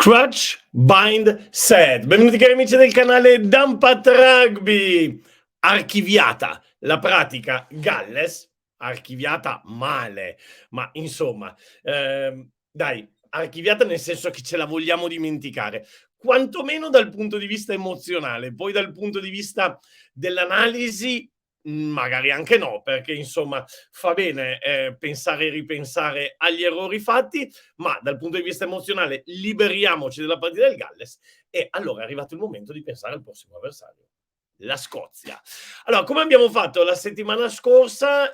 Crutch, Bind, Set. Benvenuti cari amici del canale Dumpat Rugby. Archiviata la pratica Galles, archiviata male, ma insomma, dai, archiviata nel senso che ce la vogliamo dimenticare, quantomeno dal punto di vista emozionale, poi dal punto di vista dell'analisi magari anche no, perché insomma fa bene pensare e ripensare agli errori fatti, ma dal punto di vista emozionale liberiamoci della partita del Galles e allora è arrivato il momento di pensare al prossimo avversario, la Scozia. Allora, come abbiamo fatto la settimana scorsa,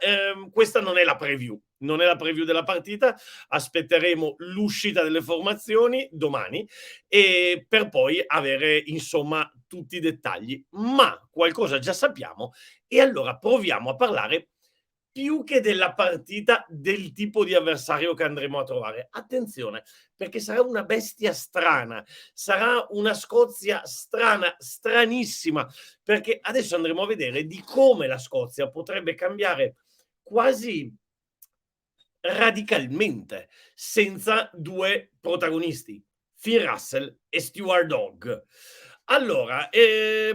questa non è la preview, non è la preview della partita, aspetteremo l'uscita delle formazioni domani e per poi avere insomma tutti i dettagli, ma qualcosa già sappiamo e allora proviamo a parlare più che della partita, del tipo di avversario che andremo a trovare. Attenzione, perché sarà una bestia strana, sarà una Scozia strana, stranissima, perché adesso andremo a vedere di come la Scozia potrebbe cambiare quasi radicalmente senza due protagonisti, Phil Russell e Stewart Hogg. Allora,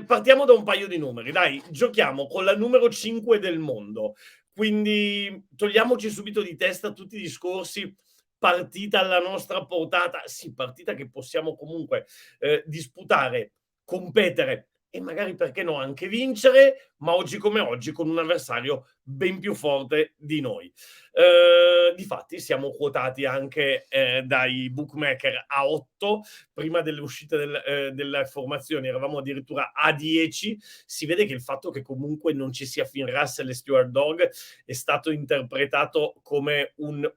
partiamo da un paio di numeri, dai, giochiamo con la numero 5 del mondo, quindi togliamoci subito di testa tutti i discorsi partita alla nostra portata, sì, partita che possiamo comunque disputare, competere e magari perché no anche vincere, ma oggi come oggi con un avversario ben più forte di noi. Difatti siamo quotati anche dai bookmaker a 8, prima dell'uscita delle formazioni eravamo addirittura a 10. Si vede che il fatto che comunque non ci sia Finn Russell e Stewart Hogg è stato interpretato come un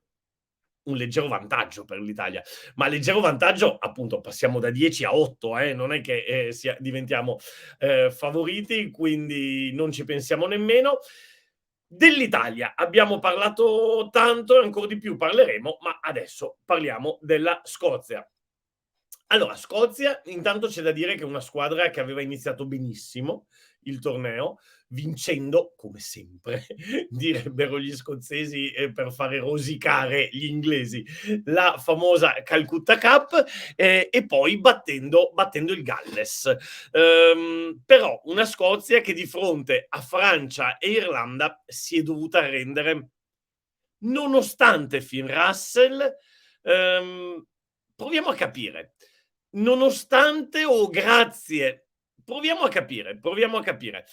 leggero vantaggio per l'Italia, ma leggero vantaggio appunto passiamo da 10 a 8, non è che diventiamo favoriti, quindi non ci pensiamo nemmeno. Dell'Italia abbiamo parlato tanto e ancora di più parleremo, ma adesso parliamo della Scozia. Allora, Scozia, intanto c'è da dire che è una squadra che aveva iniziato benissimo il torneo, vincendo, come sempre, direbbero gli scozzesi per fare rosicare gli inglesi, la famosa Calcutta Cup e poi battendo il Galles. Però una Scozia che di fronte a Francia e Irlanda si è dovuta arrendere nonostante Finn Russell. Proviamo a capire. Nonostante o grazie? Proviamo a capire, proviamo a capire.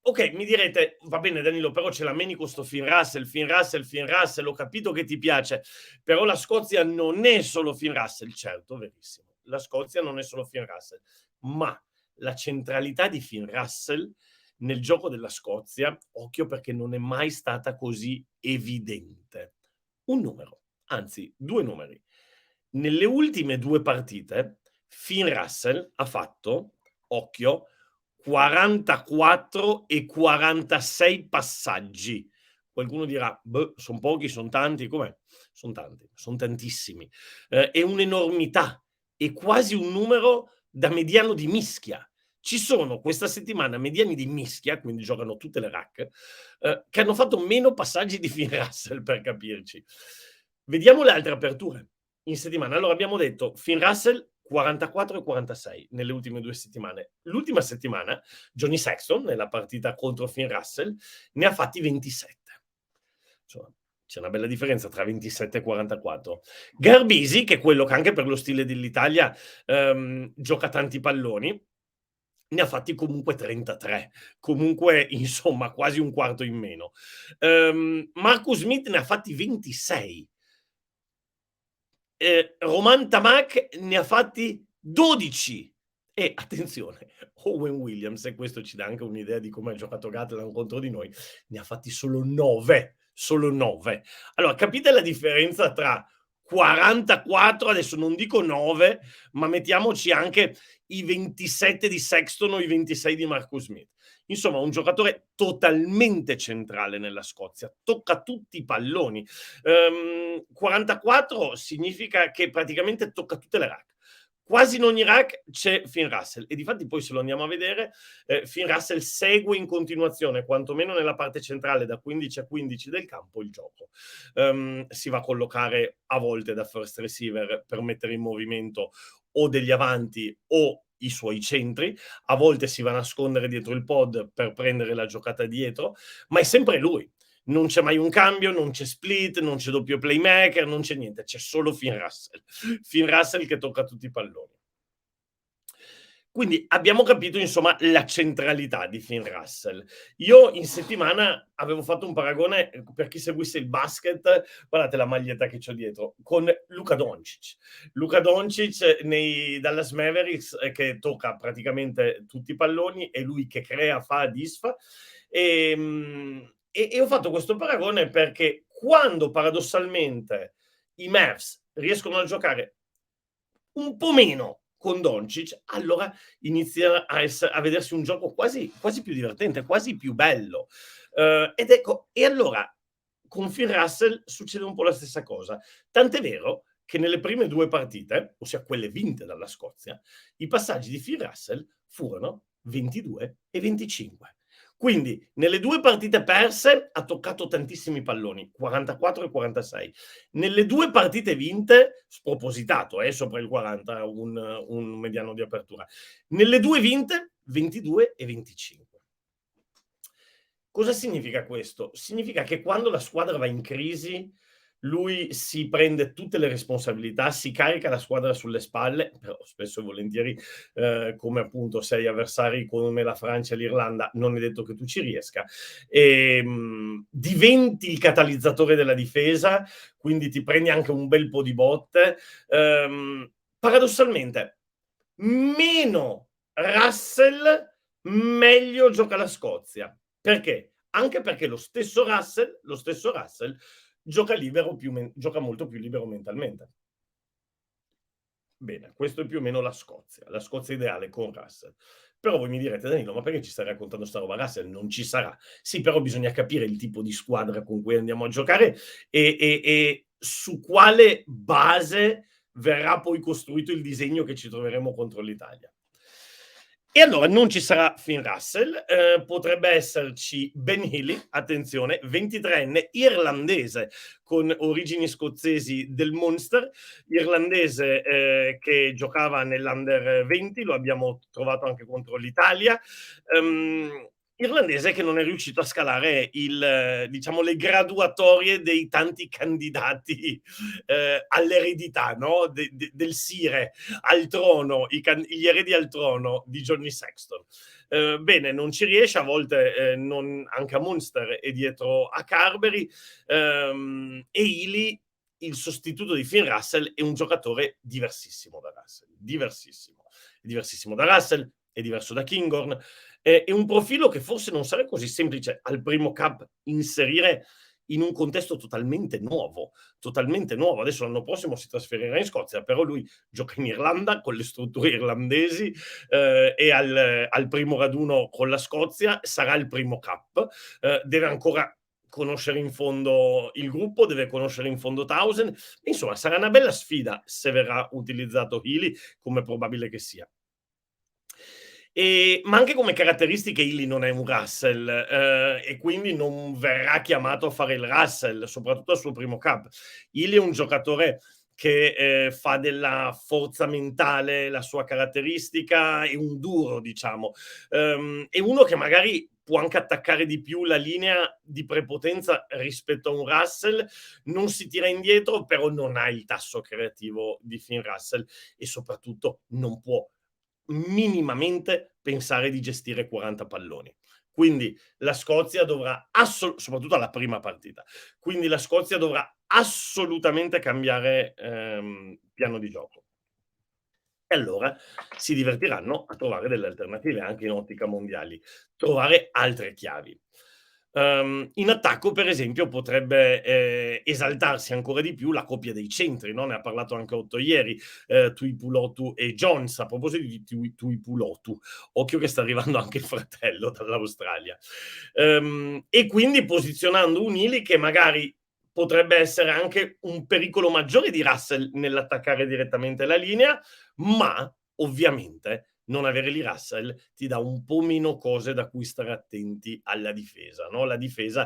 Ok, mi direte, va bene Danilo, però ce la meni con sto Finn Russell, Finn Russell, Finn Russell, ho capito che ti piace, però la Scozia non è solo Finn Russell, certo, verissimo, la Scozia non è solo Finn Russell, ma la centralità di Finn Russell nel gioco della Scozia, occhio perché non è mai stata così evidente. Un numero, anzi due numeri. Nelle ultime due partite Finn Russell ha fatto, occhio, 44 e 46 passaggi. Qualcuno dirà, sono pochi, sono tanti, com'è? Sono tanti, sono tantissimi. È un'enormità, è quasi un numero da mediano di mischia. Ci sono questa settimana mediani di mischia, quindi giocano tutte le rack, che hanno fatto meno passaggi di Finn Russell, per capirci. Vediamo le altre aperture in settimana. Allora abbiamo detto Finn Russell 44 e 46 nelle ultime 2 settimane. L'ultima settimana Johnny Sexton, nella partita contro Finn Russell, ne ha fatti 27. Insomma, c'è una bella differenza tra 27 e 44. Garbisi, che è quello che anche per lo stile dell'Italia gioca tanti palloni, ne ha fatti comunque 33, comunque insomma quasi un quarto in meno. Marcus Smith ne ha fatti 26. Romain Tamac ne ha fatti 12 e attenzione, Owen Williams, e questo ci dà anche un'idea di come ha giocato Gatland contro di noi, ne ha fatti solo 9, solo 9. Allora capite la differenza tra 44, adesso non dico 9, ma mettiamoci anche i 27 di Sexton o i 26 di Marcus Smith. Insomma, un giocatore totalmente centrale nella Scozia, tocca tutti i palloni. 44 significa che praticamente tocca tutte le rack. quasi in ogni rack c'è Finn Russell e difatti poi se lo andiamo a vedere, Finn Russell segue in continuazione, quantomeno nella parte centrale da 15 a 15 del campo, il gioco. Si va a collocare a volte da first receiver per mettere in movimento o degli avanti o i suoi centri, a volte si va a nascondere dietro il pod per prendere la giocata dietro, ma è sempre lui. Non c'è mai un cambio, non c'è split, non c'è doppio playmaker, non c'è niente, c'è solo Finn Russell. Finn Russell che tocca tutti i palloni. Quindi abbiamo capito insomma la centralità di Finn Russell. Io in settimana avevo fatto un paragone, per chi seguisse il basket, guardate la maglietta che c'ho dietro, con Luka Doncic. Luka Doncic nei Dallas Mavericks che tocca praticamente tutti i palloni, è lui che crea, fa, disfa. E ho fatto questo paragone perché quando paradossalmente i Mavs riescono a giocare un po' meno con Doncic, allora inizia a vedersi un gioco quasi più divertente, quasi più bello. Ed ecco, e allora con Phil Russell succede un po' la stessa cosa. Tant'è vero che nelle prime 2 partite, ossia quelle vinte dalla Scozia, i passaggi di Phil Russell furono 22 e 25. Quindi nelle 2 partite perse ha toccato tantissimi palloni, 44 e 46. Nelle 2 partite vinte, spropositato, sopra il 40, un mediano di apertura. Nelle 2 vinte, 22 e 25. Cosa significa questo? Significa che quando la squadra va in crisi, lui si prende tutte le responsabilità, si carica la squadra sulle spalle, però spesso e volentieri, come appunto se hai avversari come la Francia e l'Irlanda, non è detto che tu ci riesca. Diventi il catalizzatore della difesa, quindi ti prendi anche un bel po' di botte. Paradossalmente, meno Russell, meglio gioca la Scozia. Perché? Anche perché lo stesso Russell gioca libero gioca molto più libero mentalmente. Bene, questo è più o meno la Scozia ideale con Russell. Però voi mi direte: "Danilo, ma perché ci stai raccontando sta roba? Russell non ci sarà". Sì, però bisogna capire il tipo di squadra con cui andiamo a giocare e su quale base verrà poi costruito il disegno che ci troveremo contro l'Italia. E allora non ci sarà Finn Russell, potrebbe esserci Ben Healy, attenzione, 23enne irlandese con origini scozzesi del Munster, irlandese che giocava nell'Under 20, lo abbiamo trovato anche contro l'Italia. Irlandese che non è riuscito a scalare diciamo, le graduatorie dei tanti candidati all'eredità, no? Del sire al trono, gli eredi al trono di Johnny Sexton. Bene, non ci riesce, a volte anche a Munster è dietro a Carberry, e Healy, il sostituto di Finn Russell, è un giocatore diversissimo da Russell, diversissimo da Russell, è diverso da Kinghorn, è un profilo che forse non sarà così semplice al primo cup inserire in un contesto totalmente nuovo. Adesso l'anno prossimo si trasferirà in Scozia, però lui gioca in Irlanda con le strutture irlandesi e al primo raduno con la Scozia sarà il primo cup. Deve ancora conoscere in fondo il gruppo, deve conoscere in fondo Townsend. Insomma, sarà una bella sfida se verrà utilizzato Healy, come è probabile che sia. Ma anche come caratteristiche Healy non è un Russell e quindi non verrà chiamato a fare il Russell, soprattutto al suo primo cup. Healy è un giocatore che fa della forza mentale la sua caratteristica, è un duro, diciamo. È uno che magari può anche attaccare di più la linea di prepotenza rispetto a un Russell, non si tira indietro, però non ha il tasso creativo di Finn Russell e soprattutto non può minimamente pensare di gestire 40 palloni. Quindi la Scozia dovrà, soprattutto alla prima partita, quindi la Scozia dovrà assolutamente cambiare piano di gioco. E allora si divertiranno a trovare delle alternative anche in ottica mondiali, trovare altre chiavi. In attacco, per esempio, potrebbe esaltarsi ancora di più la coppia dei centri, no? Ne ha parlato anche Otto ieri, Tuipulotu e Jones. A proposito di Tuipulotu, occhio che sta arrivando anche il fratello dall'Australia. E quindi posizionando un Healy che magari potrebbe essere anche un pericolo maggiore di Russell nell'attaccare direttamente la linea, ma ovviamente non avere Lee Russell ti dà un po' meno cose da cui stare attenti alla difesa, no, la difesa,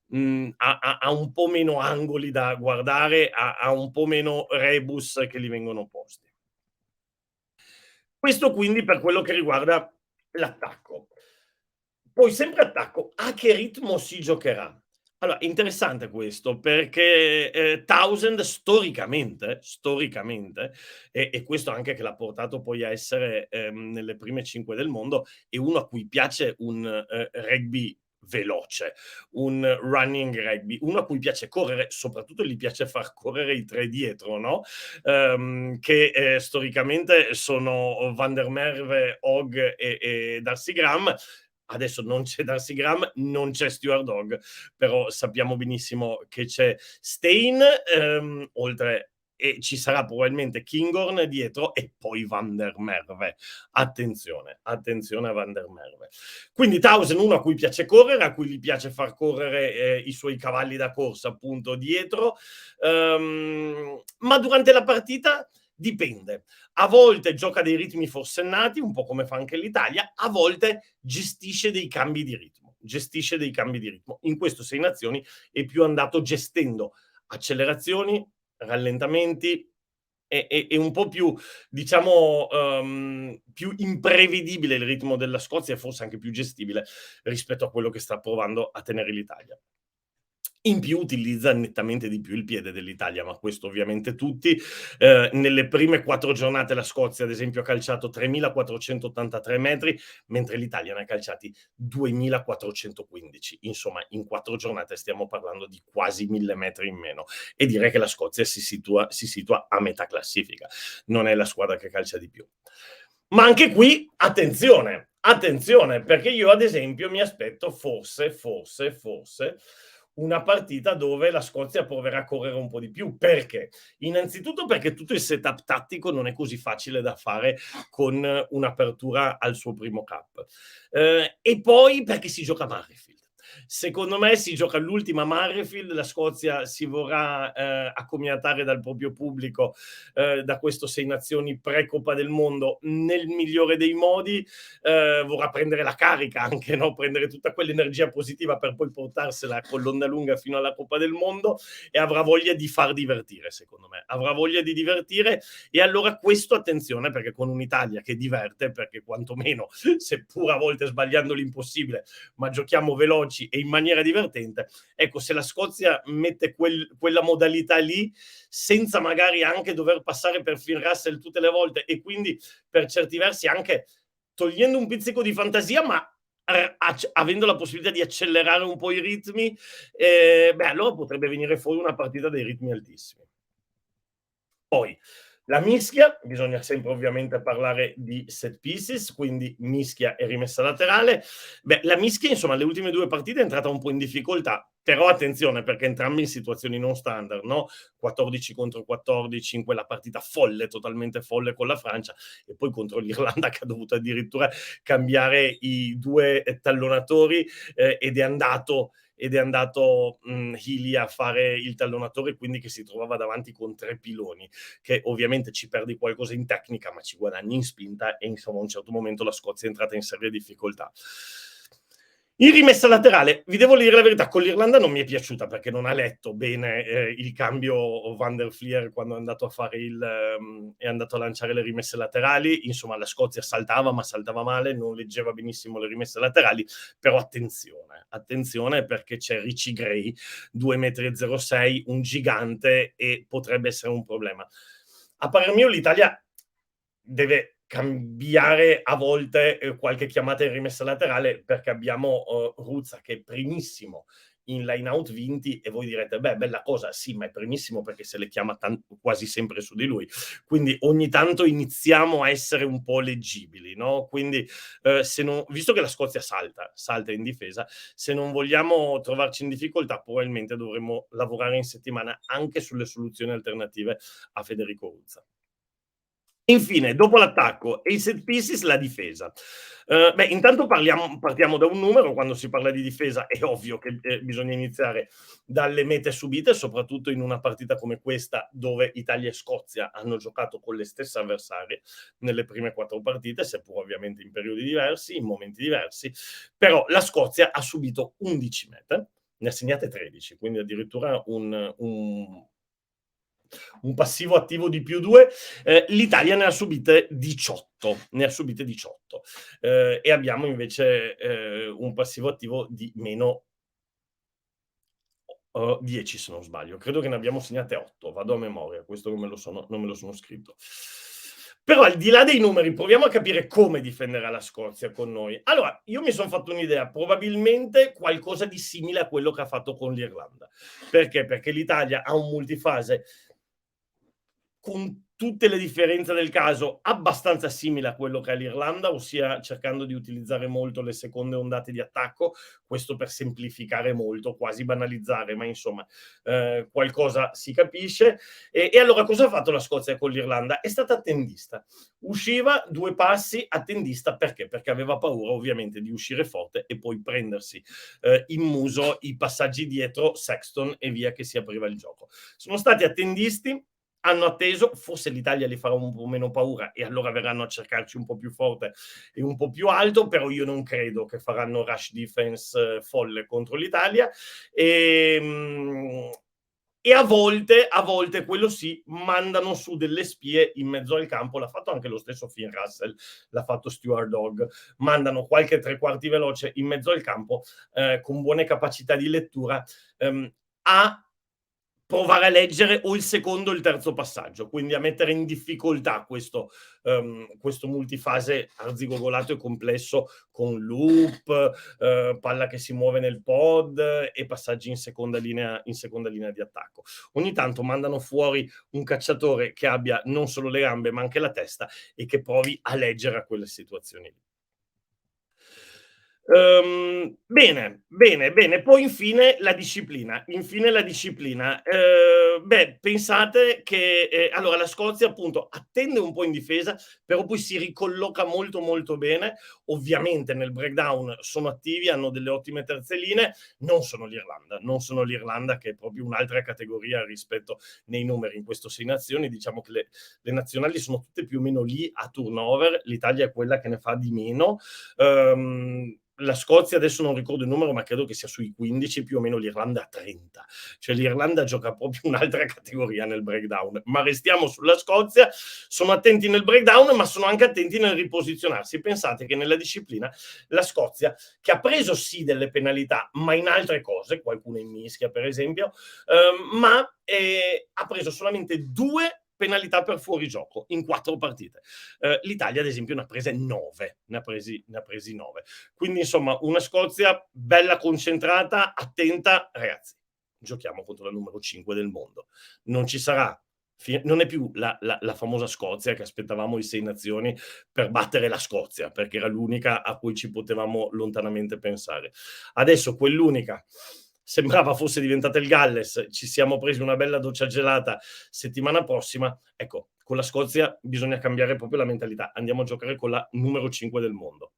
ha un po' meno angoli da guardare, ha un po' meno rebus che gli vengono posti. Questo quindi per quello che riguarda l'attacco. Poi sempre attacco, a che ritmo si giocherà? Allora, interessante questo perché, Townsend storicamente, e questo anche che l'ha portato poi a essere, nelle prime 5 del mondo, è uno a cui piace un, rugby veloce, un running rugby, uno a cui piace correre, soprattutto gli piace far correre i 3 dietro, no, che, storicamente sono Van der Merwe, Hogg e Darcy Graham. Adesso non c'è Darcy Graham, non c'è Stuart Hogg, però sappiamo benissimo che c'è Steyn, oltre e ci sarà probabilmente Kinghorn dietro e poi Van der Merwe. Attenzione a Van der Merwe. Quindi Townsend, uno a cui piace correre, a cui gli piace far correre i suoi cavalli da corsa appunto dietro, ma durante la partita dipende. A volte gioca dei ritmi forsennati, un po' come fa anche l'Italia, a volte gestisce dei cambi di ritmo. Gestisce dei cambi di ritmo. In questo Sei Nazioni è più andato gestendo accelerazioni, rallentamenti e un po' più, diciamo, più imprevedibile il ritmo della Scozia e forse anche più gestibile rispetto a quello che sta provando a tenere l'Italia. In più utilizza nettamente di più il piede dell'Italia, ma questo ovviamente tutti. Nelle prime 4 giornate la Scozia, ad esempio, ha calciato 3.483 metri, mentre l'Italia ne ha calciati 2.415. Insomma, in 4 giornate stiamo parlando di quasi 1.000 metri in meno. E direi che la Scozia si situa a metà classifica. Non è la squadra che calcia di più. Ma anche qui, attenzione, perché io ad esempio mi aspetto forse una partita dove la Scozia proverà a correre un po' di più. Perché? Innanzitutto perché tutto il setup tattico non è così facile da fare con un'apertura al suo primo cap. E poi perché si gioca a Murrayfield. Secondo me si gioca all'ultima Murrayfield, la Scozia si vorrà accomiatare dal proprio pubblico da questo Sei Nazioni pre-Coppa del Mondo nel migliore dei modi, vorrà prendere la carica anche, no? Prendere tutta quell'energia positiva per poi portarsela con l'onda lunga fino alla Coppa del Mondo e avrà voglia di far divertire, secondo me. Avrà voglia di divertire e allora questo attenzione perché con un'Italia che diverte, perché quantomeno, seppur a volte sbagliando l'impossibile, ma giochiamo veloci e in maniera divertente, ecco, se la Scozia mette quella modalità lì, senza magari anche dover passare per Finn Russell tutte le volte e quindi per certi versi anche togliendo un pizzico di fantasia, ma avendo la possibilità di accelerare un po' i ritmi, allora potrebbe venire fuori una partita dei ritmi altissimi. Poi la mischia, bisogna sempre ovviamente parlare di set pieces, quindi mischia e rimessa laterale. La mischia, insomma, le ultime 2 partite è entrata un po' in difficoltà, però attenzione perché entrambi in situazioni non standard, no, 14 contro 14 in quella partita folle, totalmente folle con la Francia e poi contro l'Irlanda che ha dovuto addirittura cambiare i 2 tallonatori, ed è andato Healy a fare il tallonatore, quindi che si trovava davanti con 3 piloni, che ovviamente ci perdi qualcosa in tecnica, ma ci guadagni in spinta e insomma a un certo momento la Scozia è entrata in serie difficoltà. In rimessa laterale, vi devo dire la verità, con l'Irlanda non mi è piaciuta perché non ha letto bene il cambio Van der Flier quando è andato a fare è andato a lanciare le rimesse laterali. Insomma, la Scozia saltava, ma saltava male, non leggeva benissimo le rimesse laterali. Però attenzione perché c'è Richie Gray, 2,06 m, un gigante e potrebbe essere un problema. A parer mio l'Italia deve cambiare a volte qualche chiamata in rimessa laterale perché abbiamo Ruzza che è primissimo in line out vinti e voi direte bella cosa, sì, ma è primissimo perché se le chiama quasi sempre su di lui, quindi ogni tanto iniziamo a essere un po' leggibili, no? Quindi visto che la Scozia salta in difesa, se non vogliamo trovarci in difficoltà probabilmente dovremmo lavorare in settimana anche sulle soluzioni alternative a Federico Ruzza. Infine, dopo l'attacco e i set pieces, la difesa. Beh, intanto partiamo da un numero. Quando si parla di difesa è ovvio che, bisogna iniziare dalle mete subite, soprattutto in una partita come questa, dove Italia e Scozia hanno giocato con le stesse avversarie nelle prime 4 partite, seppur ovviamente in periodi diversi, in momenti diversi, però la Scozia ha subito 11 mete, ne ha segnate 13, quindi addirittura un passivo attivo di +2. L'Italia ne ha subite 18, ne ha subite 18. E abbiamo invece un passivo attivo di meno 10 se non sbaglio. Credo che ne abbiamo segnate 8, vado a memoria, questo non me lo sono scritto. Però al di là dei numeri, proviamo a capire come difenderà la Scozia con noi. Allora, io mi son fatto un'idea, probabilmente qualcosa di simile a quello che ha fatto con l'Irlanda. Perché? Perché l'Italia ha un multifase con tutte le differenze del caso, abbastanza simile a quello che è l'Irlanda, ossia cercando di utilizzare molto le seconde ondate di attacco, questo per semplificare molto, quasi banalizzare, ma insomma, qualcosa si capisce. E allora cosa ha fatto la Scozia con l'Irlanda? È stata attendista. Usciva 2 passi attendista perché? Perché aveva paura ovviamente di uscire forte e poi prendersi in muso i passaggi dietro Sexton e via che si apriva il gioco. Sono stati attendisti, hanno atteso, forse l'Italia li farà un po' meno paura e allora verranno a cercarci un po' più forte e un po' più alto, però io non credo che faranno rush defense folle contro l'Italia. Ehm, e a volte, quello sì, mandano su delle spie in mezzo al campo, l'ha fatto anche lo stesso Finn Russell, l'ha fatto Stuart Hogg, mandano qualche tre quarti veloce in mezzo al campo, con buone capacità di lettura, a provare a leggere o il secondo o il terzo passaggio, quindi a mettere in difficoltà questo multifase arzigogolato e complesso con loop, palla che si muove nel pod e passaggi in seconda linea di attacco. Ogni tanto mandano fuori un cacciatore che abbia non solo le gambe ma anche la testa e che provi a leggere a quelle situazioni lì. Bene, bene, bene. Poi infine la disciplina. Beh, pensate che, allora la Scozia appunto attende un po' in difesa, però poi si ricolloca molto, molto bene. Ovviamente nel breakdown sono attivi, hanno delle ottime terzeline, non sono l'Irlanda che è proprio un'altra categoria rispetto nei numeri in questo 6 nazioni. Diciamo che le nazionali sono tutte più o meno lì a turnover, l'Italia è quella che ne fa di meno. La Scozia adesso non ricordo il numero, ma credo che sia sui 15, più o meno l'Irlanda a 30. Cioè l'Irlanda gioca proprio un'altra categoria nel breakdown. Ma restiamo sulla Scozia, sono attenti nel breakdown, ma sono anche attenti nel riposizionarsi. Pensate che nella disciplina la Scozia, che ha preso sì delle penalità, ma in altre cose, qualcuno in mischia per esempio, ma ha preso solamente 2 penalità per fuorigioco in 4 partite. L'Italia, ad esempio, ne ha prese 9. Ne ha presi 9. Quindi, insomma, una Scozia bella concentrata, attenta. Ragazzi, giochiamo contro la numero 5 del mondo. Non ci sarà. Non è più la famosa Scozia che aspettavamo i 6 nazioni per battere la Scozia, perché era l'unica a cui ci potevamo lontanamente pensare. Adesso quell'unica sembrava fosse diventata il Galles, ci siamo presi una bella doccia gelata settimana prossima. Ecco, con la Scozia bisogna cambiare proprio la mentalità. Andiamo a giocare con la numero 5 del mondo.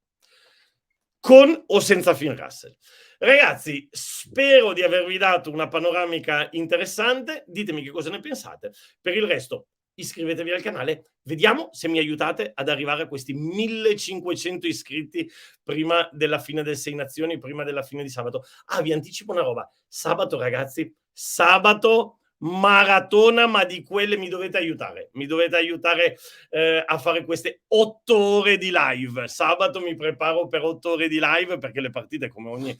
Con o senza Finn Russell. Ragazzi, spero di avervi dato una panoramica interessante. Ditemi che cosa ne pensate. Per il resto, iscrivetevi al canale. Vediamo se mi aiutate ad arrivare a questi 1500 iscritti prima della fine del Sei Nazioni, prima della fine di sabato. Ah, vi anticipo una roba. Sabato, ragazzi, sabato maratona, ma di quelle mi dovete aiutare. Mi dovete aiutare a fare queste 8 ore di live. Sabato mi preparo per 8 ore di live perché le partite, come ogni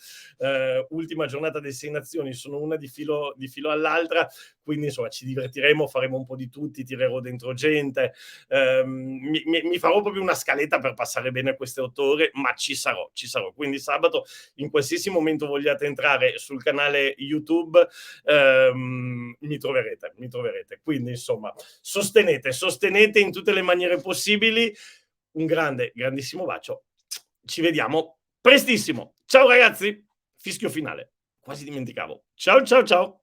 ultima giornata delle Sei Nazioni, sono una di filo all'altra. Quindi, insomma, ci divertiremo, faremo un po' di tutti, tirerò dentro gente. Mi farò proprio una scaletta per passare bene queste 8 ore, ma ci sarò, ci sarò. Quindi sabato, in qualsiasi momento vogliate entrare sul canale YouTube, mi troverete, mi troverete. Quindi, insomma, sostenete in tutte le maniere possibili. Un grandissimo bacio. Ci vediamo prestissimo. Ciao ragazzi, fischio finale. Quasi dimenticavo. Ciao, ciao, ciao.